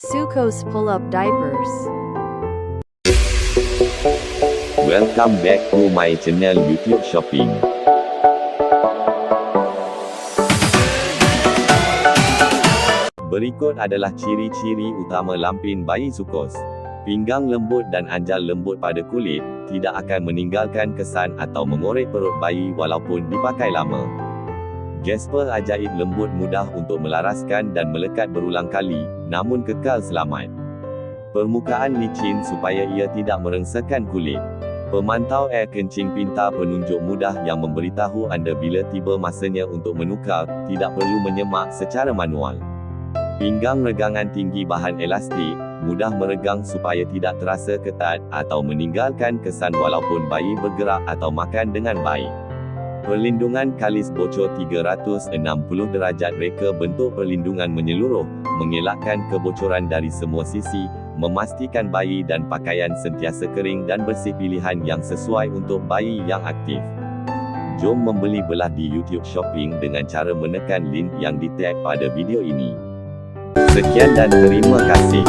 Sucos pull-up diapers. Welcome back to my channel YouTube Shopping. Berikut adalah ciri-ciri utama lampin bayi Sucos. Pinggang lembut dan anjal lembut pada kulit, tidak akan meninggalkan kesan atau mengorek perut bayi walaupun dipakai lama. Gesper ajaib lembut mudah untuk melaraskan dan melekat berulang kali, namun kekal selamat. Permukaan licin supaya ia tidak merengsakan kulit. Pemantau air kencing pintar penunjuk mudah yang memberitahu anda bila tiba masanya untuk menukar, tidak perlu menyemak secara manual. Pinggang regangan tinggi bahan elastik, mudah meregang supaya tidak terasa ketat, atau meninggalkan kesan walaupun bayi bergerak atau makan dengan baik. Perlindungan kalis bocor 360 derajat reka bentuk perlindungan menyeluruh, mengelakkan kebocoran dari semua sisi, memastikan bayi dan pakaian sentiasa kering dan bersih pilihan yang sesuai untuk bayi yang aktif. Jom membeli belah di YouTube Shopping dengan cara menekan link yang di-tag pada video ini. Sekian dan terima kasih.